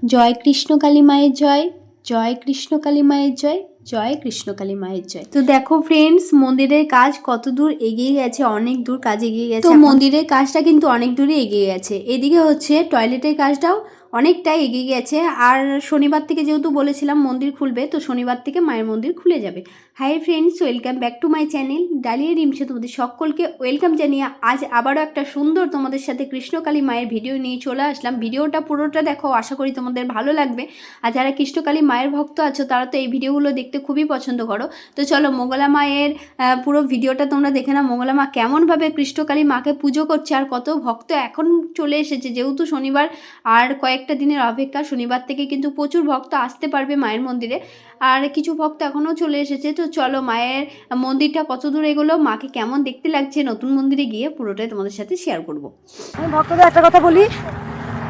জয় কৃষ্ণকালী মায়ের জয়, জয় কৃষ্ণকালী মায়ের জয়, জয় কৃষ্ণকালী মায়ের জয়। তো দেখো ফ্রেন্ডস, মন্দিরের কাজ কত দূর এগিয়ে গেছে, অনেক দূর কাজ এগিয়ে গেছে। তো মন্দিরের কাজটা কিন্তু অনেক দূরে এগিয়ে গেছে। এদিকে হচ্ছে টয়লেটের কাজটাও অনেকটাই এগিয়ে গেছে। আর শনিবার থেকে যেহেতু বলেছিলাম মন্দির খুলবে, তো শনিবার থেকে মায়ের মন্দির খুলে যাবে। Hi friends, welcome back to my channel Dalia রিমসে তোমাদের সকলকে ওয়েলকাম জানিয়ে আজ আবারও একটা সুন্দর তোমাদের সাথে কৃষ্ণকালী মায়ের ভিডিও নিয়ে চলে আসলাম। ভিডিওটা পুরোটা দেখো, আশা করি তোমাদের ভালো লাগবে। আর যারা কৃষ্ণকালী মায়ের ভক্ত আছো তারা তো এই ভিডিওগুলো দেখতে খুবই পছন্দ করো। তো চলো মঙ্গলা মায়ের পুরো ভিডিওটা তোমরা দেখে নাও। মঙ্গলা মা কেমনভাবে কৃষ্ণকালী মাকে পুজো করছে আর কত ভক্ত এখন চলে এসেছে। যেহেতু শনিবার আর কয়েকটা দিনের অপেক্ষা, শনিবার থেকে কিন্তু প্রচুর ভক্ত আসতে পারবে মায়ের মন্দিরে। আর কিছু ভক্ত এখনও চলে এসেছে। তো চলো মায়ের মন্দিরটা কত দূর এগোলো, মাকে কেমন দেখতে লাগছে নতুন মন্দিরে গিয়ে পুরোটাই তোমাদের সাথে শেয়ার করব। আমি ভক্তদের একটা কথা বলি,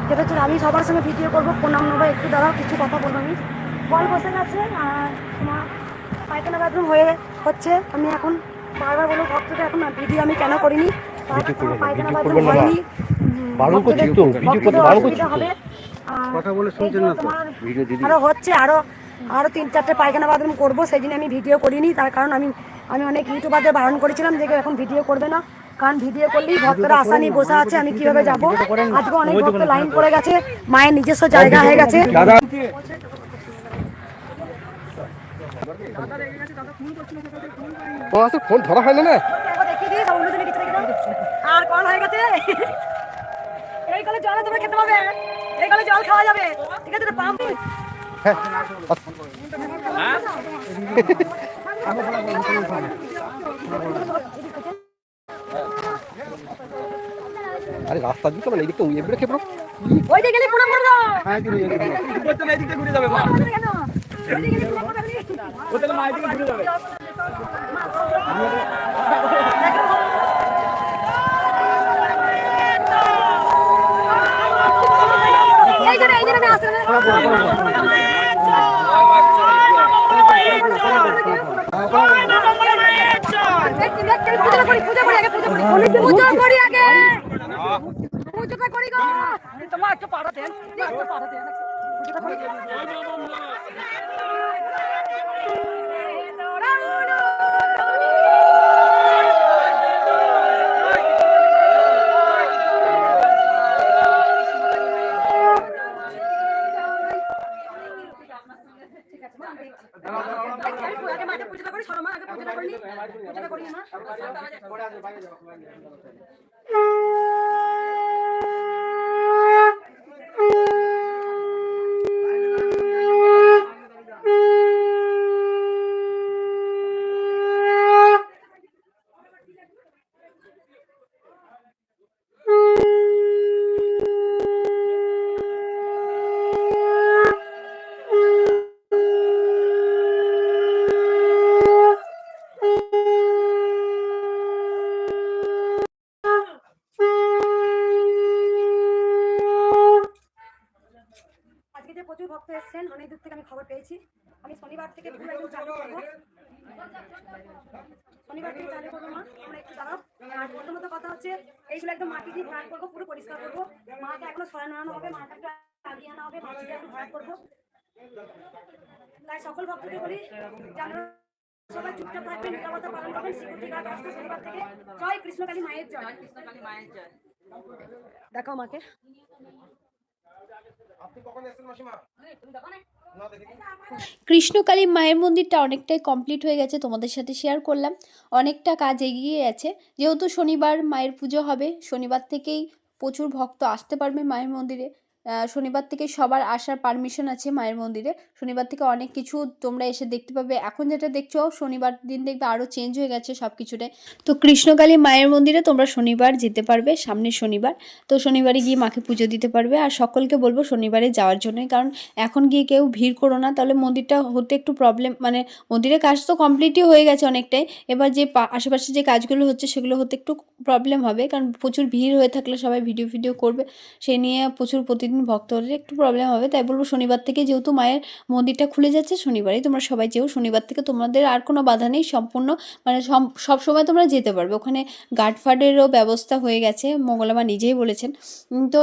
যেটা হচ্ছে আমি সবার সঙ্গে ভিডিও করবো, প্রণাম নেবো, একটু দাঁড়াও, কিছু কথা বলবো। আমি কল বসে গেছে আর তোমার পায়খানা বাথরুম হচ্ছে। আমি এখন বারবার বলবো ভক্তদের এখন ভিডিও আমি কেন করিনি, পায়খানা বাথরুম হয়নি, অসুবিধা হবে। আরো হচ্ছে, আরো 3-4টে পায়খানা বাথরুম করবো, সেই জন্য আমি ভিডিও করিনি। তার কারণ আমি অনেক ইউটিউবারদের বারণ করেছিলাম যে এখন ভিডিও করবে না, কারণ ভিডিও করলেই ভক্তরা আশা নিয়ে বসে আছে, আমি কিভাবে যাবো। আজকে অনেক ভক্ত লাইন পড়ে গেছে, মায়ের নিজস্ব জায়গা হয়ে গেছে। ফোন ধরা হয় না, আর কল হয়ে গেছে। এই কলে জল তোমরা খেতে পাবে, এই কলে জল খাওয়া যাবে, ঠিক আছে? পাম্প আরে রাস্তা দিকে এই দিকটা উইয়ে ব্রেক খেপড়ো, ওই দিকে গেলে প্রণাম করব। হ্যাঁ দিদি করতে না, এই দিকটা ঘুরে যাবে মা, ওটা মা এই দিকে ঘুরে যাবে। এই জন্য আমি আসলে পুজো করি আগে, পুজোটা করি গো। তোমার একটু পাঠাতেন, পুজোটা করি। পুজোটা করি, সরমা আগে পুজোটা করি, পুজোটা করি না। প্রচুর ভক্ত এসেছেন, অনেক দূর থেকে আমি খবর পেয়েছি। আমি শনিবার থেকে পুরো একদম চালু করবো, শনিবার থেকে চালু করবো। মা তোমরা একটু দাঁড়াও। আর প্রথমত কথা হচ্ছে এইগুলো একদম মাটি দিয়ে ভরাট করবো, পুরো পরিষ্কার করবো। মাকে এখনো সরানো হবে, মাকে একটু আগিয়ে আনা হবে, মাটিতে একটু ভরাট করবো। তাই সকল ভক্তকে বলি যেন সবাই চুপচাপ থাকবেন, নিরাপত্তা পালন করবেন। সিকিউরিটি গার্ড আসছে শনিবার থেকে। জয় কৃষ্ণকালী মায়ের জয়, কৃষ্ণকালী মায়ের জয়। দেখো মাকে। কৃষ্ণকালী মায়ের মন্দিরটা অনেকটাই কমপ্লিট হয়ে গেছে, তোমাদের সাথে শেয়ার করলাম। অনেকটা কাজ এগিয়ে গেছে। যেহেতু শনিবার মায়ের পুজো হবে, শনিবার থেকেই প্রচুর ভক্ত আসতে পারবে মায়ের মন্দিরে। শনিবার থেকে সবার আসার পারমিশন আছে মায়ের মন্দিরে। শনিবার থেকে অনেক কিছু তোমরা এসে দেখতে পাবে। এখন যেটা দেখছো শনিবার দিন দেখবে আরও চেঞ্জ হয়ে গেছে সব কিছুটাই। তো কৃষ্ণকালী মায়ের মন্দিরে তোমরা শনিবার যেতে পারবে, সামনের শনিবার। তো শনিবারে গিয়ে মাকে পুজো দিতে পারবে। আর সকলকে বলবো শনিবারে যাওয়ার জন্যই, কারণ এখন গিয়ে কেউ ভিড় করো না, তাহলে মন্দিরটা হতে একটু প্রবলেম, মানে মন্দিরের কাজ তো কমপ্লিটই হয়ে গেছে অনেকটাই। এবার যে আশেপাশে যে কাজগুলো হচ্ছে সেগুলো হতে একটু প্রবলেম হবে, কারণ প্রচুর ভিড় হয়ে থাকলে সবাই ভিডিও করবে, সেই নিয়ে প্রচুর প্রতিদিন ভক্তদের একটু প্রবলেম হবে, তাই বলবো শনিবার থেকে যেহেতু মায়ের মন্দিরটা খুলে যাচ্ছে, শনিবারই তোমরা সবাই যেও। শনিবার থেকে তোমাদের আর কোনো বাধা নেই, সম্পূর্ণ মানে সব সময় তোমরা যেতে পারবে। ওখানে গার্ডফার্ডেরও ব্যবস্থা হয়ে গেছে, মঙ্গলামা নিজেই বলেছেন। তো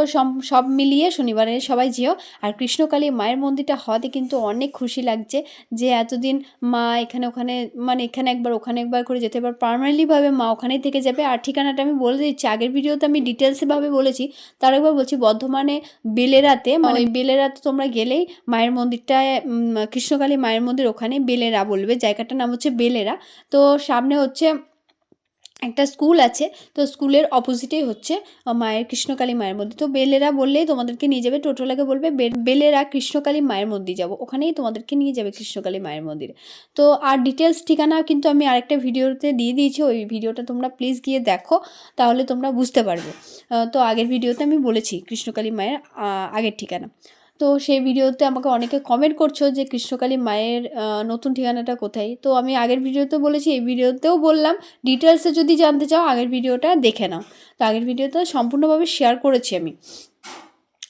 সব মিলিয়ে শনিবারে সবাই যেও। আর কৃষ্ণকালী মায়ের মন্দিরটা হওয়াতে কিন্তু অনেক খুশি লাগছে যে এতদিন মা এখানে ওখানে মানে এখানে একবার ওখানে একবার করে যেতে পার, পার্মানেন্টলিভাবে মা ওখানেই থেকে যাবে। আর ঠিকানাটা আমি বলে দিচ্ছি, আগের ভিডিওতে আমি ডিটেলসভাবে বলেছি, তার একবার বলছি, বর্ধমানে বেলেরাতে, মানে ওই বেলেরাতে তোমরা গেলেই মায়ের মন্দিরটায় কৃষ্ণকালী মায়ের মন্দির, ওখানে বেলেরা বলবে, জায়গাটার নাম হচ্ছে বেলেরা। তো সামনে হচ্ছে একটা স্কুল আছে, তো স্কুলের অপোজিটেই হচ্ছে মায়ের কৃষ্ণকালী মায়ের মন্দির। তো বেলেরা বললেই তোমাদেরকে নিয়ে যাবে, টোটোলাকে বলবে বেলেরা কৃষ্ণকালী মায়ের মন্দির যাব, ওখানেই তোমাদেরকে নিয়ে যাবে কৃষ্ণকালী মায়ের মন্দিরে। তো আর ডিটেলস ঠিকানা কিন্তু আমি আরেকটা ভিডিওতে দিয়ে দিয়েছি, ওই ভিডিওটা তোমরা প্লিজ গিয়ে দেখো, তাহলে তোমরা বুঝতে পারবে। তো আগের ভিডিওতে আমি বলেছি কৃষ্ণকালী মায়ের আগের ঠিকানা। তো সেই ভিডিওতে আমাকে অনেকে কমেন্ট করছো যে কৃষ্ণকালী মায়ের নতুন ঠিকানাটা কোথায়। তো আমি আগের ভিডিওতে বলেছি, এই ভিডিওতেও বললাম, ডিটেলসে যদি জানতে চাও আগের ভিডিওটা দেখে নাও। তো আগের ভিডিওতে সম্পূর্ণভাবে শেয়ার করেছি আমি।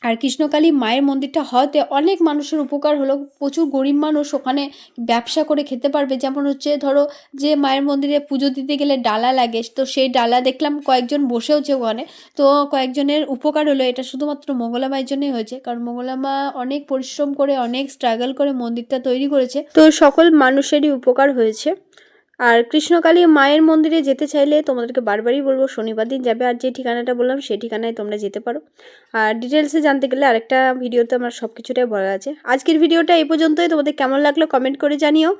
আর কৃষ্ণকালী মায়ের মন্দিরটা হওয়াতে অনেক মানুষের উপকার হলো, প্রচুর গরিব মানুষ ওখানে ব্যবসা করে খেতে পারবে। যেমন হচ্ছে ধরো যে মায়ের মন্দিরে পুজো দিতে গেলে ডালা লাগে, তো সেই ডালা দেখলাম কয়েকজন বসেওছে ওখানে, তো কয়েকজনের উপকার হলো। এটা শুধুমাত্র মঙ্গলা মায়ের জন্যই হয়েছে, কারণ মঙ্গলা মা অনেক পরিশ্রম করে অনেক স্ট্রাগল করে মন্দিরটা তৈরি করেছে, তো সকল মানুষেরই উপকার হয়েছে। আর কৃষ্ণকালী মায়ের মন্দিরে যেতে চাইলে তোমাদেরকে বারবারই বলবো শনিবার দিন যাবে, আর যে ঠিকানাটা বললাম সেই ঠিকানায় তোমরা যেতে পারো। আর ডিটেলসে জানতে গেলে আরেকটা ভিডিওতে আমার সব কিছুটাই বলা আছে। আজকের ভিডিওটা এই পর্যন্তই, তোমাদের কেমন লাগলো কমেন্ট করে জানিও।